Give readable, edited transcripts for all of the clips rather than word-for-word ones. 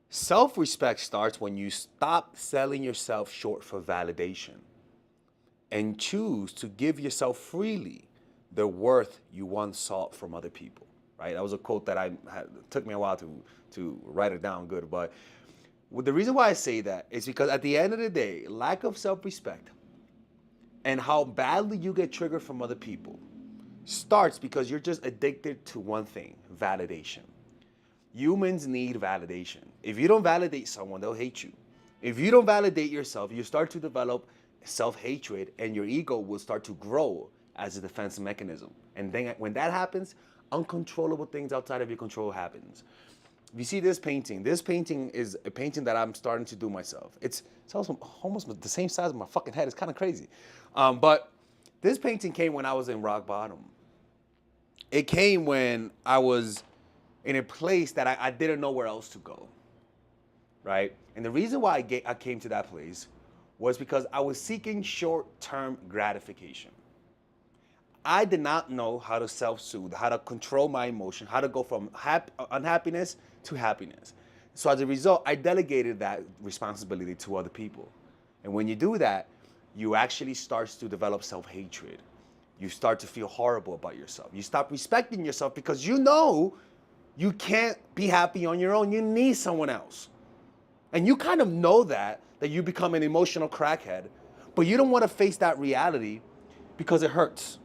Self-respect starts when you stop selling yourself short for validation and choose to give yourself freely the worth you once sought from other people. Right? That was a quote that took me a while to write it down good, but the reason why I say that is because at the end of the day, lack of self-respect and how badly you get triggered from other people starts because you're just addicted to one thing: validation. Humans need validation. If you don't validate someone, they'll hate you. If you don't validate yourself, you start to develop self-hatred and your ego will start to grow as a defense mechanism. And then when that happens, uncontrollable things outside of your control happens. If you see this painting is a painting that I'm starting to do myself. It's also almost the same size of my fucking head. It's kind of crazy. But this painting came when I was in rock bottom. It came when I was in a place that I didn't know where else to go, right? And the reason why I came to that place was because I was seeking short-term gratification. I did not know how to self-soothe, how to control my emotion, how to go from unhappiness to happiness. So as a result, I delegated that responsibility to other people. And when you do that, you actually start to develop self-hatred. You start to feel horrible about yourself. You stop respecting yourself because you know you can't be happy on your own. You need someone else. And you kind of know that you become an emotional crackhead, but you don't want to face that reality because it hurts.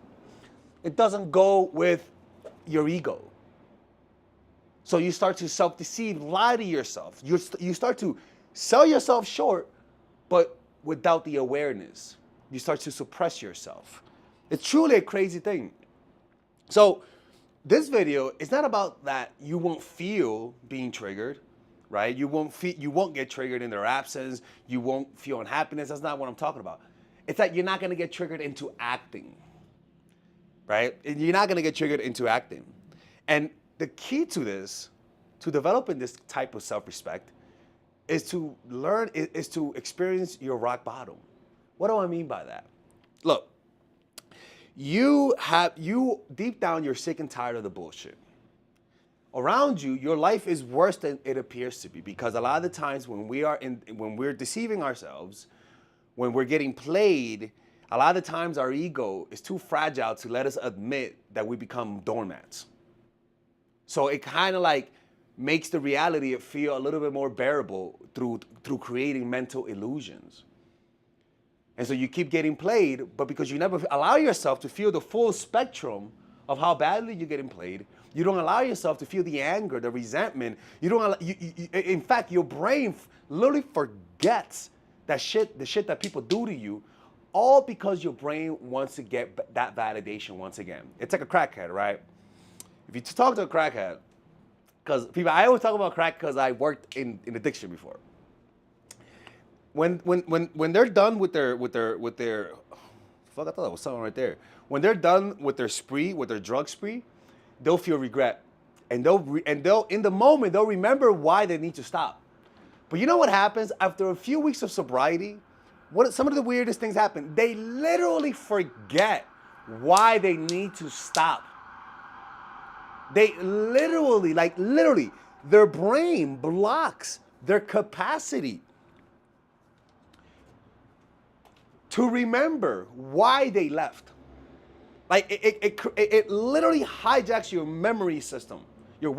It doesn't go with your ego. So you start to self-deceive, lie to yourself. You start to sell yourself short, but without the awareness. You start to suppress yourself. It's truly a crazy thing. So this video is not about that you won't feel being triggered, right? You won't get triggered in their absence. You won't feel unhappiness. That's not what I'm talking about. It's that you're not going to get triggered into acting, right? You're not going to get triggered into acting. And the key to this, to developing this type of self-respect, is to learn, is to experience your rock bottom. What do I mean by that? Look, you deep down, you're sick and tired of the bullshit. Around you, your life is worse than it appears to be, because a lot of the times when we're deceiving ourselves, when we're getting played, a lot of the times our ego is too fragile to let us admit that we become doormats. So it kind of like makes the reality feel a little bit more bearable through creating mental illusions. And so you keep getting played, but because you never allow yourself to feel the full spectrum of how badly you're getting played, you don't allow yourself to feel the anger, the resentment. In fact, your brain literally forgets the shit that people do to you, all because your brain wants to get that validation once again. It's like a crackhead, right? If you talk to a crackhead, because I always talk about crack because I worked in addiction before. When they're done with their fuck, I thought that was something right there. When they're done with their spree, with their drug spree, they'll feel regret, and they'll in the moment they'll remember why they need to stop. But you know what happens after a few weeks of sobriety? Some of the weirdest things happen. They literally forget why they need to stop. They literally, their brain blocks their capacity to remember why they left. Like it literally hijacks your memory system, your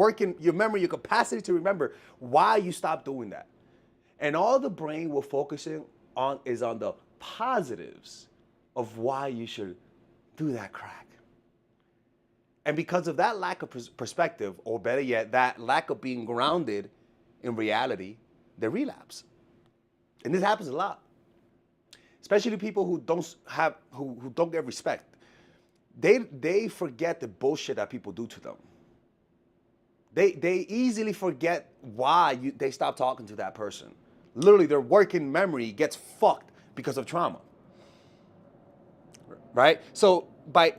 memory, your capacity to remember why you stopped doing that. And all the brain will focus on is on the positives of why you should do that crack. And because of that lack of perspective, or better yet, that lack of being grounded in reality, they relapse. And this happens a lot. Especially people who don't get respect. They forget the bullshit that people do to them. They easily forget why they stop talking to that person. Literally, their working memory gets fucked because of trauma. Right? So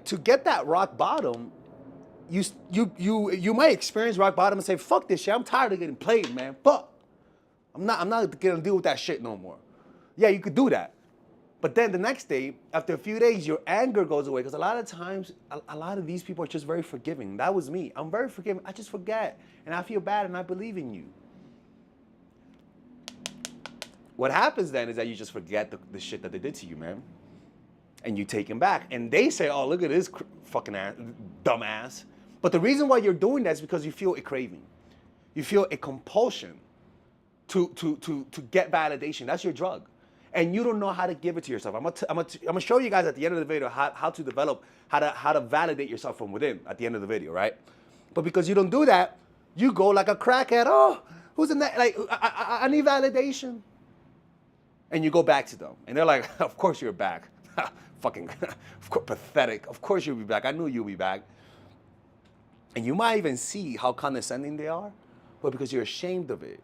to get that rock bottom, you might experience rock bottom and say, fuck this shit, I'm tired of getting played, man. Fuck. I'm not gonna deal with that shit no more. Yeah, you could do that. But then the next day, after a few days, your anger goes away, because a lot of times, a lot of these people are just very forgiving. That was me. I'm very forgiving. I just forget, and I feel bad, and I believe in you. What happens then is that you just forget the shit that they did to you, man. And you take him back. And they say, oh, look at this fucking ass, dumbass. But the reason why you're doing that is because you feel a craving. You feel a compulsion to get validation. That's your drug. And you don't know how to give it to yourself. I'm gonna show you guys at the end of the video how to develop, how to validate yourself from within at the end of the video, right? But because you don't do that, you go like a crackhead. Oh, who's in that? Like, I need validation. And you go back to them. And they're like, of course you're back. Fucking of course, pathetic. Of course you'll be back. I knew you'll be back. And you might even see how condescending they are, but because you're ashamed of it.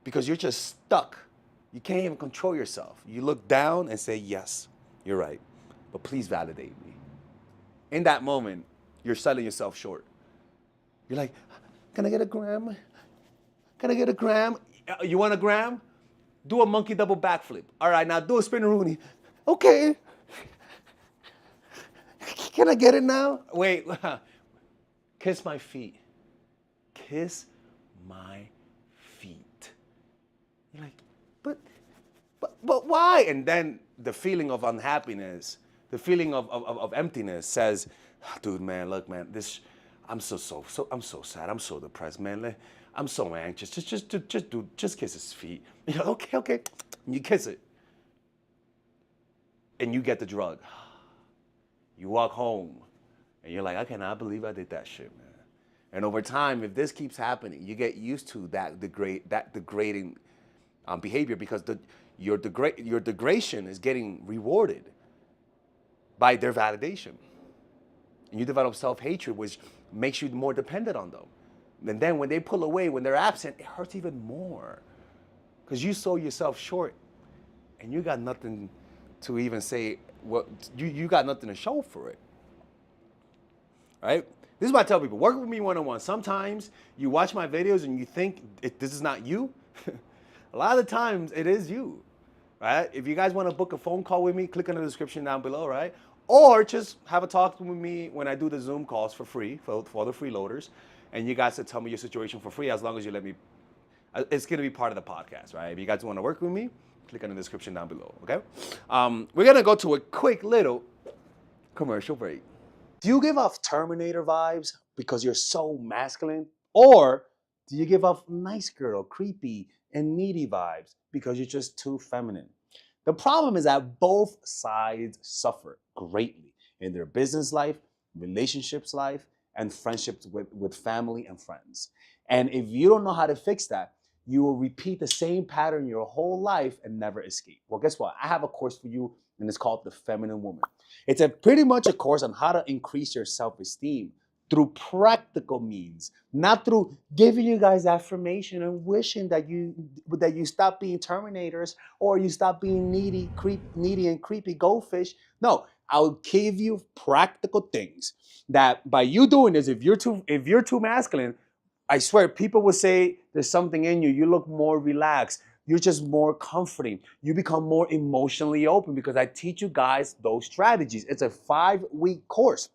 Because you're just stuck. You can't even control yourself. You look down and say, yes, you're right, but please validate me. In that moment, you're selling yourself short. You're like, can I get a gram? Can I get a gram? You want a gram? Do a monkey double backflip. All right, now do a spin-a-rooney. Okay. Can I get it now? Wait, kiss my feet. Kiss my feet. You're like, but why? And then the feeling of unhappiness, the feeling of emptiness says, dude, man, look, man, I'm so sad. I'm so depressed, man. I'm so anxious. Just kiss his feet. You're like, okay. And you kiss it. And you get the drug. You walk home and you're like, I cannot believe I did that shit, man. And over time, if this keeps happening, you get used to that degrading behavior because your degradation is getting rewarded by their validation. And you develop self-hatred, which makes you more dependent on them. And then when they pull away, when they're absent, it hurts even more because you sold yourself short and you got nothing to even say, you got nothing to show for it, right? This is what I tell people, work with me one-on-one. Sometimes you watch my videos and you think this is not you. A lot of the times it is you, right? If you guys want to book a phone call with me, click on the description down below, right? Or just have a talk with me when I do the Zoom calls for free, for the freeloaders. And you guys can tell me your situation for free as long as you let me. It's going to be part of the podcast, right? If you guys want to work with me, click on the description down below, okay? We're going to go to a quick little commercial break. Do you give off Terminator vibes because you're so masculine? Or do you give off nice girl, creepy, and needy vibes because you're just too feminine? The problem is that both sides suffer greatly in their business life, relationships life, and friendships with family and friends. And if you don't know how to fix that, you will repeat the same pattern your whole life and never escape. Well, guess what? I have a course for you, and it's called The Feminine Woman. It's pretty much a course on how to increase your self-esteem through practical means, not through giving you guys affirmation and wishing that you stop being Terminators or you stop being needy and creepy goldfish. No, I'll give you practical things that by you doing this, if you're too masculine, I swear people will say there's something in you. You look more relaxed. You're just more comforting. You become more emotionally open because I teach you guys those strategies. It's a 5-week course.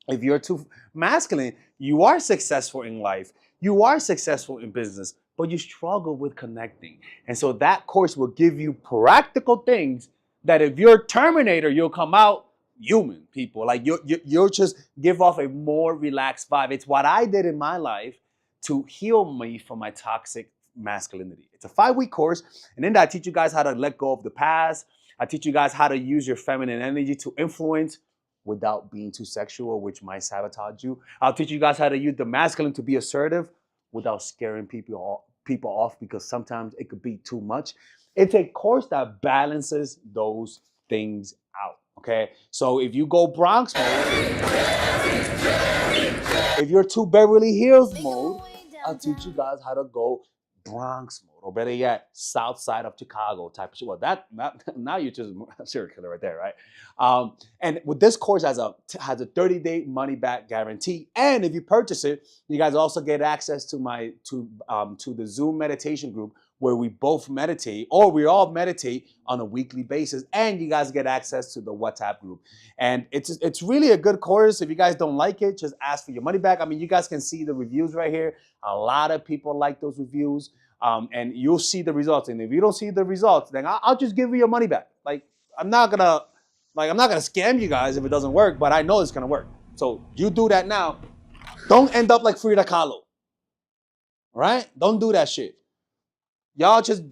If you're too masculine, you are successful in life. You are successful in business, but you struggle with connecting. And so that course will give you practical things that if you're Terminator, you'll come out human, people. Like you'll just give off a more relaxed vibe. It's what I did in my life to heal me from my toxic masculinity. It's a 5-week course. And in that, I teach you guys how to let go of the past. I teach you guys how to use your feminine energy to influence without being too sexual, which might sabotage you. I'll teach you guys how to use the masculine to be assertive without scaring people off because sometimes it could be too much. It's a course that balances those things out, okay? So if you go Bronx mode, if you're too Beverly Hills mode, I'll teach you guys how to go Bronx mode, or better yet, south side of Chicago type of shit. Well, now you're just a serial killer right there, right? And with this course has a 30-day money back guarantee, and if you purchase it, you guys also get access to the Zoom meditation group where we both meditate, or we all meditate on a weekly basis, and you guys get access to the WhatsApp group. And it's really a good course. If you guys don't like it, just ask for your money back. I mean, you guys can see the reviews right here. A lot of people like those reviews. and you'll see the results. And if you don't see the results, then I'll just give you your money back. Like I'm not gonna scam you guys if it doesn't work, but I know it's gonna work. So you do that now. Don't end up like Frida Kahlo, right? Don't do that shit. Y'all just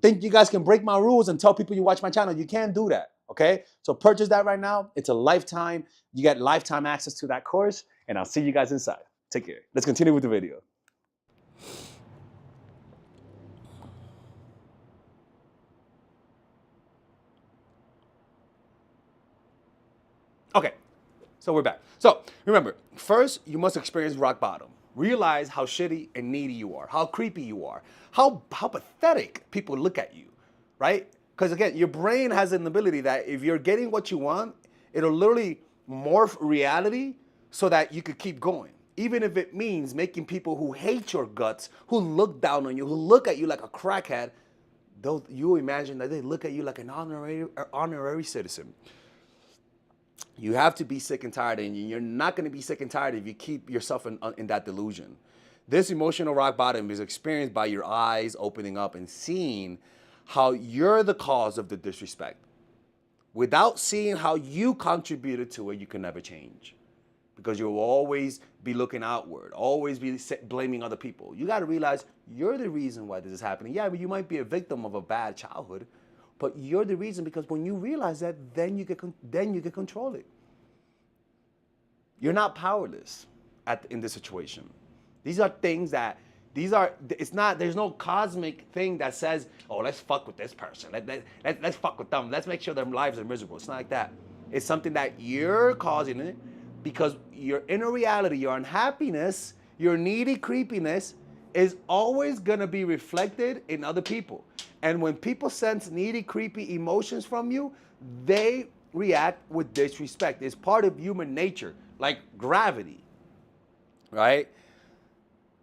think you guys can break my rules and tell people you watch my channel. You can't do that, okay? So purchase that right now. It's a lifetime. You get lifetime access to that course, and I'll see you guys inside. Take care. Let's continue with the video. Okay, so we're back. So remember, first you must experience rock bottom. Realize how shitty and needy you are, how creepy you are, how pathetic people look at you, right? Because again, your brain has an ability that if you're getting what you want, it'll literally morph reality so that you could keep going. Even if it means making people who hate your guts, who look down on you, who look at you like a crackhead, you imagine that they look at you like an honorary citizen. You have to be sick and tired, and you're not going to be sick and tired if you keep yourself in that delusion. This emotional rock bottom is experienced by your eyes opening up and seeing how you're the cause of the disrespect. Without seeing how you contributed to it, you can never change. Because you'll always be looking outward, always be blaming other people. You got to realize you're the reason why this is happening. Yeah, but you might be a victim of a bad childhood, but you're the reason, because when you realize that, then you can control it. You're not powerless in this situation. These are things that, there's no cosmic thing that says, oh, let's fuck with this person. Let's fuck with them. Let's make sure their lives are miserable. It's not like that. It's something that you're causing it because your inner reality, your unhappiness, your needy creepiness is always gonna be reflected in other people. And when people sense needy, creepy emotions from you, they react with disrespect. It's part of human nature, like gravity, right?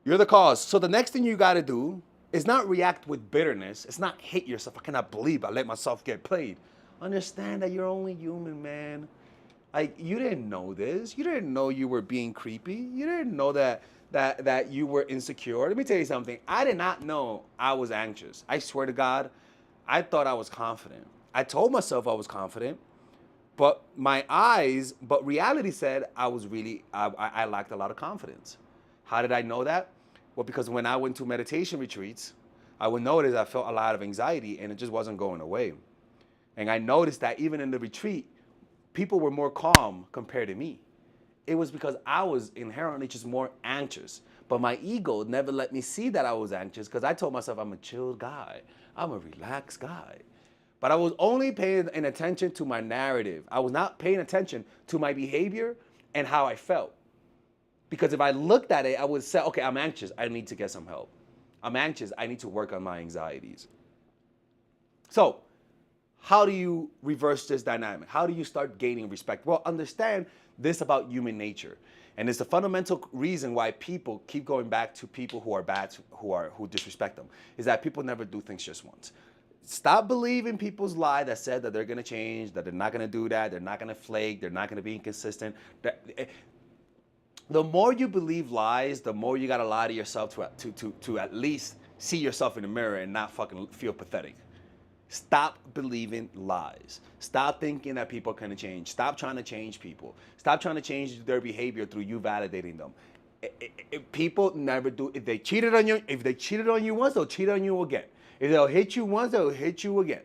You're the cause. So the next thing you gotta do is not react with bitterness. It's not hate yourself. I cannot believe I let myself get played. Understand that you're only human, man. Like, you didn't know this. You didn't know you were being creepy. You didn't know that you were insecure. Let me tell you something. I did not know I was anxious. I swear to God, I thought I was confident. I told myself I was confident, but reality said I lacked a lot of confidence. How did I know that? Well, because when I went to meditation retreats, I would notice I felt a lot of anxiety and it just wasn't going away. And I noticed that even in the retreat, people were more calm compared to me. It was because I was inherently just more anxious. But my ego never let me see that I was anxious because I told myself I'm a chill guy. I'm a relaxed guy. But I was only paying attention to my narrative. I was not paying attention to my behavior and how I felt. Because if I looked at it, I would say, okay, I'm anxious. I need to get some help. I'm anxious. I need to work on my anxieties. So, how do you reverse this dynamic? How do you start gaining respect? Well, understand this about human nature. And it's the fundamental reason why people keep going back to people who are bad, who disrespect them, is that people never do things just once. Stop believing people's lie that said that they're gonna change, that they're not gonna do that, they're not gonna flake, they're not gonna be inconsistent. The more you believe lies, the more you gotta lie to yourself to at least see yourself in the mirror and not fucking feel pathetic. Stop believing lies. Stop thinking that people are gonna change. Stop trying to change people. Stop trying to change their behavior through you validating them. People never do. If they cheated on you once, they'll cheat on you again. If they'll hit you once, they'll hit you again.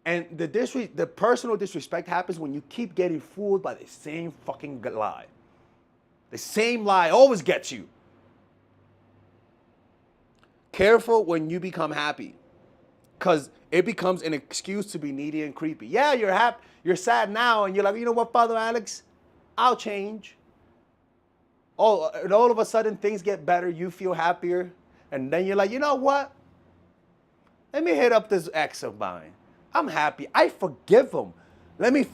And the personal disrespect happens when you keep getting fooled by the same fucking lie. The same lie always gets you. Careful when you become happy, because it becomes an excuse to be needy and creepy. Yeah, you're happy, you're sad now, and you're like, you know what, Father Alex, I'll change. Oh, and all of a sudden things get better, you feel happier, and then you're like, you know what? Let me hit up this ex of mine. I'm happy. I forgive him. Let me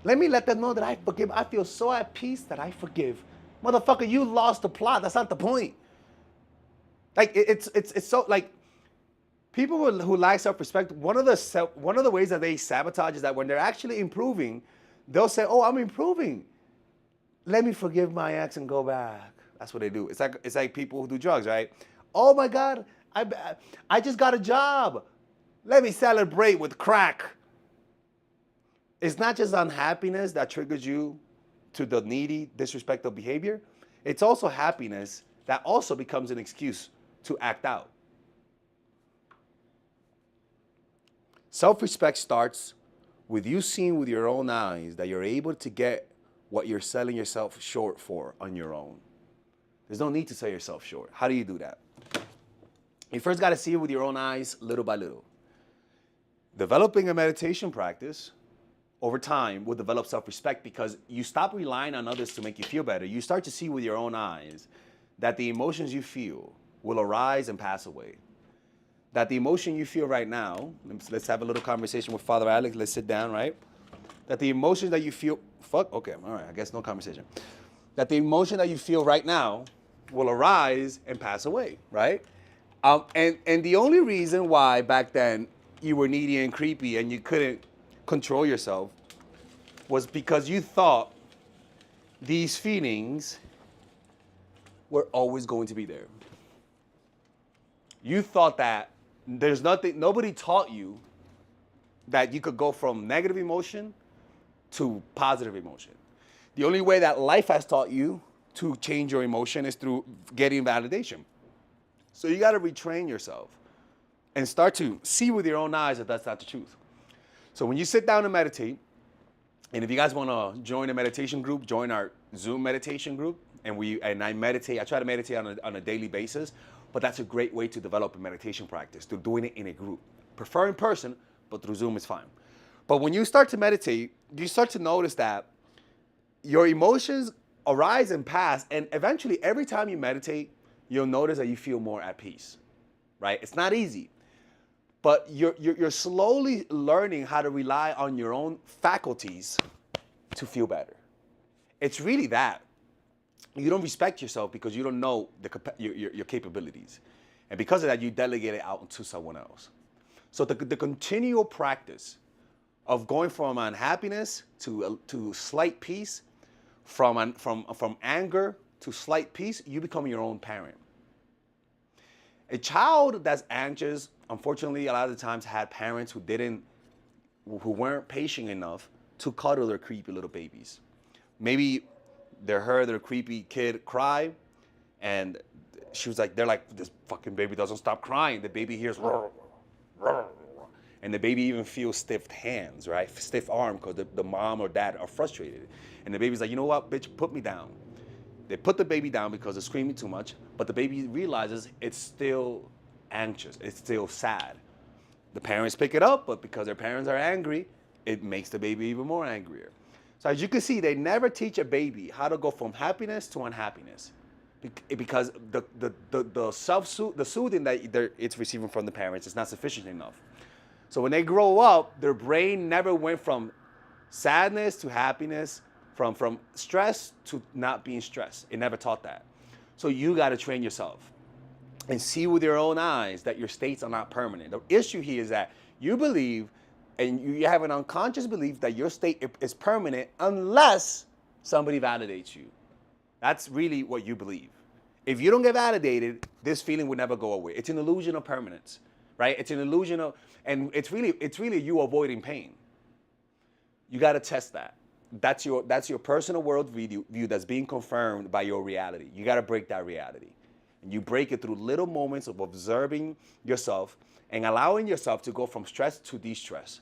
let them know that I forgive. I feel so at peace that I forgive. Motherfucker, you lost the plot. That's not the point. Like it's so like people who lack self-respect. One of the ways that they sabotage is that when they're actually improving, they'll say, "Oh, I'm improving. Let me forgive my ex and go back." That's what they do. It's like people who do drugs, right? Oh my God, I just got a job. Let me celebrate with crack. It's not just unhappiness that triggers you to the needy, disrespectful behavior. It's also happiness that also becomes an excuse to act out. Self-respect starts with you seeing with your own eyes that you're able to get what you're selling yourself short for on your own. There's no need to sell yourself short. How do you do that? You first got to see it with your own eyes, little by little. Developing a meditation practice over time will develop self-respect because you stop relying on others to make you feel better. You start to see with your own eyes that the emotions you feel will arise and pass away. That the emotion you feel right now, let's have a little conversation with Father Alex, let's sit down, right? That the emotions that you feel, okay, all right, I guess no conversation. That the emotion that you feel right now will arise and pass away, right? And the only reason why back then you were needy and creepy and you couldn't control yourself was because you thought these feelings were always going to be there. You thought that there's nothing, nobody taught you that you could go from negative emotion to positive emotion. The only way that life has taught you to change your emotion is through getting validation. So you got to retrain yourself and start to see with your own eyes that that's not the truth. So when you sit down and meditate, and if you guys want to join a meditation group, join our Zoom meditation group. And I meditate. I try to meditate on a daily basis, but that's a great way to develop a meditation practice, through doing it in a group. Prefer in person, but through Zoom is fine. But when you start to meditate, you start to notice that your emotions arise and pass, and eventually every time you meditate, you'll notice that you feel more at peace, right? It's not easy, but you're slowly learning how to rely on your own faculties to feel better. It's really that. You don't respect yourself because you don't know your capabilities. And because of that, you delegate it out to someone else. So the continual practice of going from unhappiness to slight peace, from anger to slight peace, you become your own parent. A child that's anxious, unfortunately, a lot of the times had parents who weren't patient enough to cuddle their creepy little babies. Maybe they heard their creepy kid cry, and they're like, this fucking baby doesn't stop crying. The baby hears, and the baby even feels stiff hands, right? Stiff arm, because the mom or dad are frustrated. And the baby's like, you know what, bitch, put me down. They put the baby down because they're screaming too much, but the baby realizes it's still anxious, it's still sad. The parents pick it up, but because their parents are angry, it makes the baby even more angrier. So as you can see, they never teach a baby how to go from happiness to unhappiness, because the soothing that it's receiving from the parents is not sufficient enough. So when they grow up, their brain never went from sadness to happiness, from stress to not being stressed. It never taught that. So you got to train yourself and see with your own eyes that your states are not permanent. The issue here is that you believe, and you have an unconscious belief that your state is permanent unless somebody validates you. That's really what you believe. If you don't get validated, this feeling would never go away. It's an illusion of permanence, right? It's an illusion of, and it's really you avoiding pain. You got to test that. That's your personal world view that's being confirmed by your reality. You got to break that reality. And you break it through little moments of observing yourself and allowing yourself to go from stress to de-stress,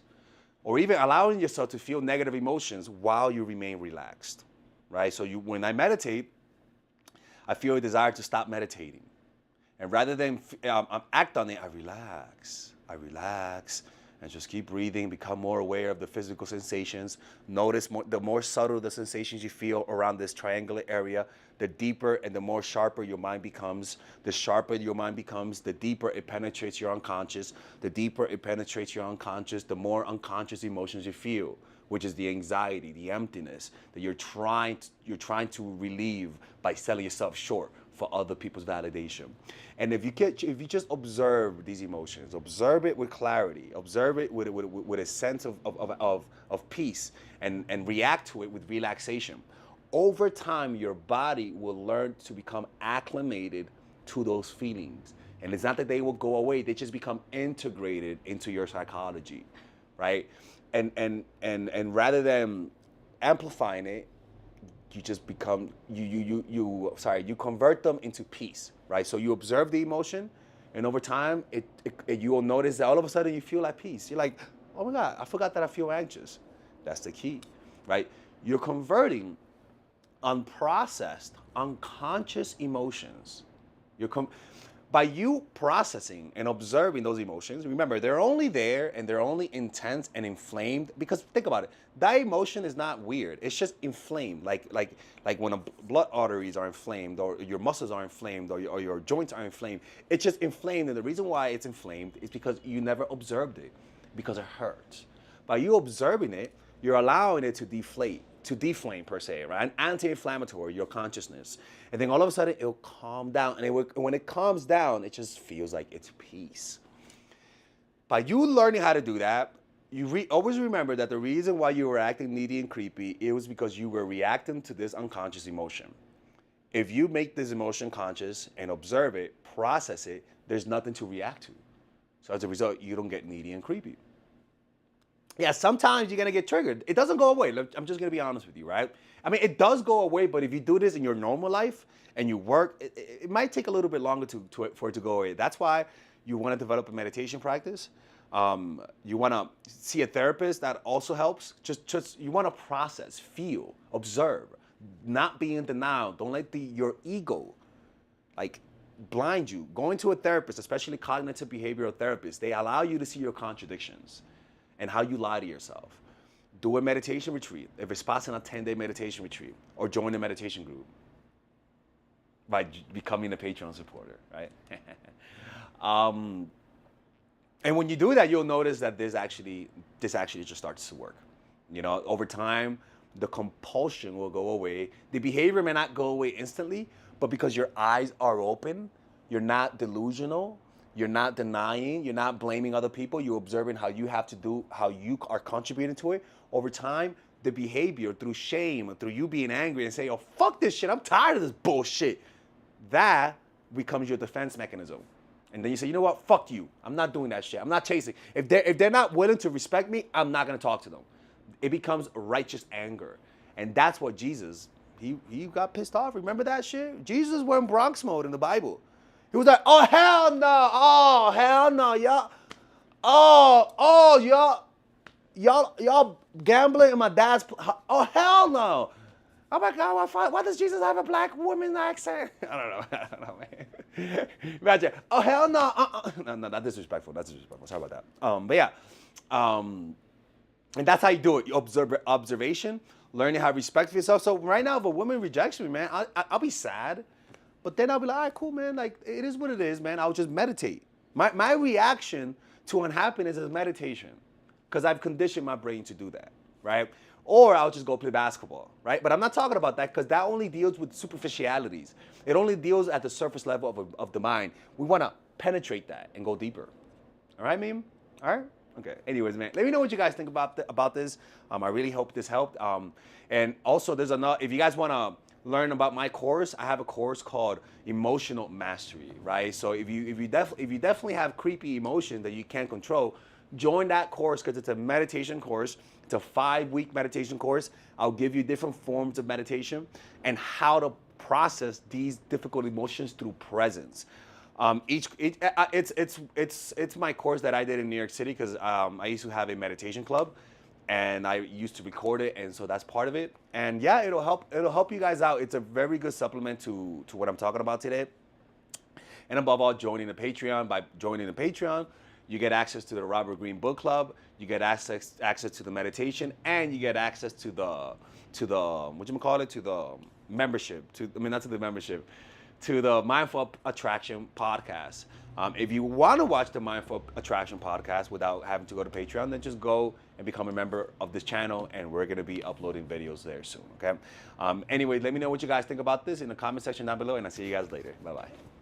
or even allowing yourself to feel negative emotions while you remain relaxed, right? So when I meditate, I feel a desire to stop meditating. And rather than act on it, I relax, and just keep breathing, become more aware of the physical sensations. Notice the more subtle the sensations you feel around this triangular area, the deeper and the more sharper your mind becomes. The sharper your mind becomes, the deeper it penetrates your unconscious. The deeper it penetrates your unconscious, the more unconscious emotions you feel, which is the anxiety, the emptiness that you're trying to relieve by selling yourself short for other people's validation. And if you just observe these emotions, observe it with clarity, observe it with a sense of peace, and react to it with relaxation, over time your body will learn to become acclimated to those feelings. And it's not that they will go away, they just become integrated into your psychology, right? And rather than amplifying it, you just become you convert them into peace, right? So you observe the emotion, and over time you will notice that all of a sudden you feel at peace. You're like, oh my God, I forgot that I feel anxious. That's the key, right? You're converting unprocessed, unconscious emotions. By you processing and observing those emotions, remember, they're only there and they're only intense and inflamed because think about it. That emotion is not weird. It's just inflamed. Like when blood arteries are inflamed or your muscles are inflamed or your joints are inflamed. It's just inflamed. And the reason why it's inflamed is because you never observed it because it hurts. By you observing it, you're allowing it to deflame per se, right? An anti-inflammatory, your consciousness. And then all of a sudden it'll calm down. And when it calms down, it just feels like it's peace. By you learning how to do that, you always remember that the reason why you were acting needy and creepy, it was because you were reacting to this unconscious emotion. If you make this emotion conscious and observe it, process it, there's nothing to react to. So as a result, you don't get needy and creepy. Yeah, sometimes you're gonna get triggered. It doesn't go away. I'm just gonna be honest with you, right? I mean, it does go away, but if you do this in your normal life and you work, it might take a little bit longer for it to go away. That's why you wanna develop a meditation practice. You wanna see a therapist, that also helps. Just you wanna process, feel, observe, not be in denial. Don't let your ego, blind you. Going to a therapist, especially cognitive behavioral therapists, they allow you to see your contradictions and how you lie to yourself. Do a meditation retreat, if it's possible, a 10-day meditation retreat, or join a meditation group by becoming a Patreon supporter, right? And when you do that, you'll notice that this actually just starts to work. You know, over time, the compulsion will go away. The behavior may not go away instantly, but because your eyes are open, you're not delusional, you're not denying, you're not blaming other people, you're observing how you have to do, how you are contributing to it. Over time, the behavior through shame, through you being angry and saying, oh, fuck this shit, I'm tired of this bullshit. That becomes your defense mechanism. And then you say, you know what, fuck you. I'm not doing that shit. I'm not chasing. If they're not willing to respect me, I'm not gonna talk to them. It becomes righteous anger. And that's what Jesus, he got pissed off. Remember that shit? Jesus went Bronx mode in the Bible. He was like, oh, hell no. Oh, hell no. Y'all gambling in my dad's, oh, hell no. Oh my God, why does Jesus have a black woman accent? I don't know, man. Imagine, oh, hell no. No, that's disrespectful. Sorry about that. But yeah. And that's how you do it. You observation, learning how to respect for yourself. So right now, if a woman rejects me, man, I'll be sad. But then I'll be like, all right, cool, man. Like, it is what it is, man. I'll just meditate. My reaction to unhappiness is meditation because I've conditioned my brain to do that, right? Or I'll just go play basketball, right? But I'm not talking about that because that only deals with superficialities. It only deals at the surface level of the mind. We want to penetrate that and go deeper. All right, Meme? All right? Okay. Anyways, man, let me know what you guys think about this. I really hope this helped. And also, there's another, if you guys want to learn about my course, I have a course called Emotional Mastery, right? So if you definitely have creepy emotion that you can't control, join that course because it's a meditation course. It's a 5-week meditation course. I'll give you different forms of meditation and how to process these difficult emotions through presence. It's my course that I did in New York City because I used to have a meditation club. And I used to record it, and so that's part of it. And yeah, it'll help you guys out. It's a very good supplement to what I'm talking about today. And above all, joining the Patreon. By joining the Patreon, you get access to the Robert Greene Book Club, you get access to the meditation, and you get access to the membership. To the Mindful Attraction podcast. If you want to watch the Mindful Attraction podcast without having to go to Patreon, then just go and become a member of this channel, and we're going to be uploading videos there soon, okay? Anyway, let me know what you guys think about this in the comment section down below, and I'll see you guys later. Bye-bye.